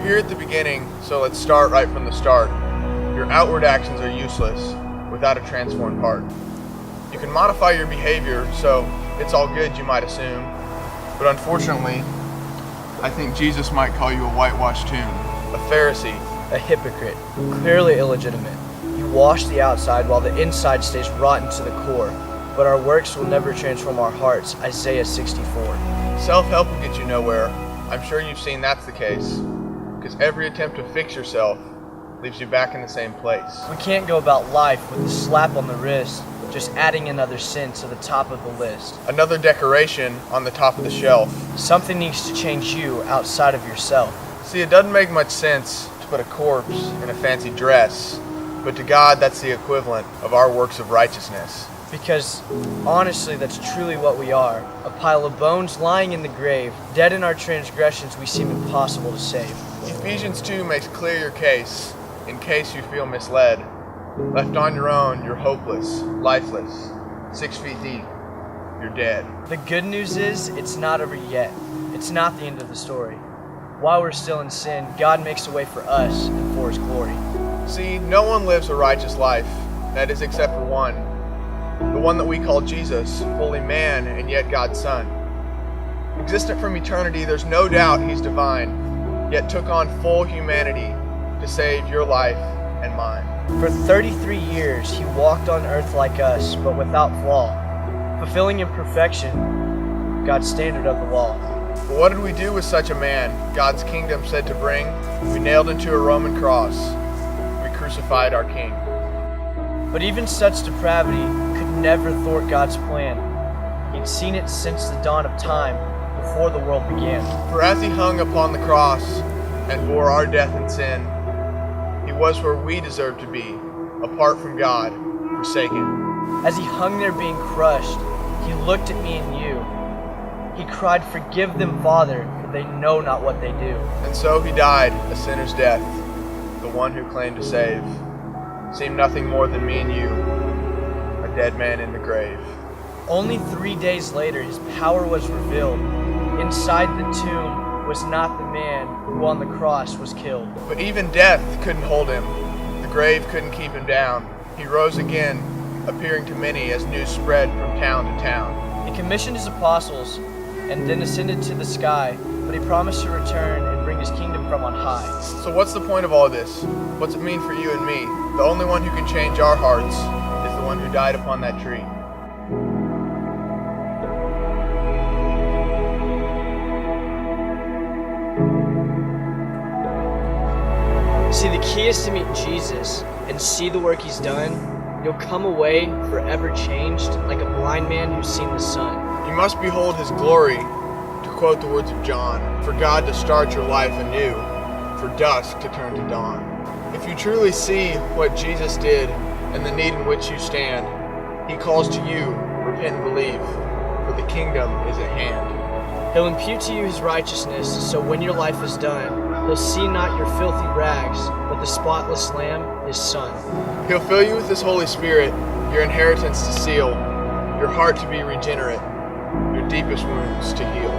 here at the beginning, so let's start right from the start. Your outward actions are useless without a transformed heart. You can modify your behavior, so it's all good, you might assume. But unfortunately, I think Jesus might call you a whitewashed tomb, a Pharisee, A hypocrite, clearly illegitimate. You wash the outside while the inside stays rotten to the core. But our works will never transform our hearts. Isaiah 64. Self-help will get you nowhere. I'm sure you've seen that's the case. Because every attempt to fix yourself leaves you back in the same place. We can't go about life with a slap on the wrist, just adding another sin to the top of the list. Another decoration on the top of the shelf. Something needs to change you outside of yourself. See, it doesn't make much sense to put a corpse in a fancy dress, but to God, that's the equivalent of our works of righteousness. Because honestly, that's truly what we are. A pile of bones lying in the grave, dead in our transgressions we seem impossible to save. Ephesians 2 makes clear your case, in case you feel misled. Left on your own, you're hopeless, lifeless, 6 feet deep, you're dead. The good news is, it's not over yet. It's not the end of the story. While we're still in sin, God makes a way for us and for His glory. See, no one lives a righteous life, that is except for one. The one that we call Jesus, fully man and yet God's Son. Existent from eternity, there's no doubt He's divine, yet took on full humanity to save your life and mine. For 33 years, He walked on earth like us, but without flaw, fulfilling in perfection God's standard of the law. But what did we do with such a man, God's kingdom said to bring? We nailed him to a Roman cross. We crucified our King. But even such depravity could never thwart God's plan. He'd seen it since the dawn of time, before the world began. For as He hung upon the cross and bore our death and sin, He was where we deserve to be, apart from God, forsaken. As He hung there being crushed, He looked at me and you. He cried, "Forgive them, Father, for they know not what they do." And so He died a sinner's death, the one who claimed to save. Seemed nothing more than me and you, a dead man in the grave. Only 3 days later, His power was revealed. Inside the tomb was not the man who on the cross was killed. But even death couldn't hold Him. The grave couldn't keep Him down. He rose again, appearing to many as news spread from town to town. He commissioned His apostles and then ascended to the sky, but He promised to return and bring His kingdom from on high. So what's the point of all this? What's it mean for you and me? The only one who can change our hearts is the one who died upon that tree. See, the key is to meet Jesus and see the work He's done. You'll come away forever changed, like a blind man who's seen the sun. You must behold His glory, to quote the words of John, for God to start your life anew, for dusk to turn to dawn. If you truly see what Jesus did and the need in which you stand, He calls to you, repent and believe, for the kingdom is at hand. He'll impute to you His righteousness, so when your life is done, He'll see not your filthy rags, but the spotless Lamb, His Son. He'll fill you with His Holy Spirit, your inheritance to seal, your heart to be regenerate, your deepest wounds to heal.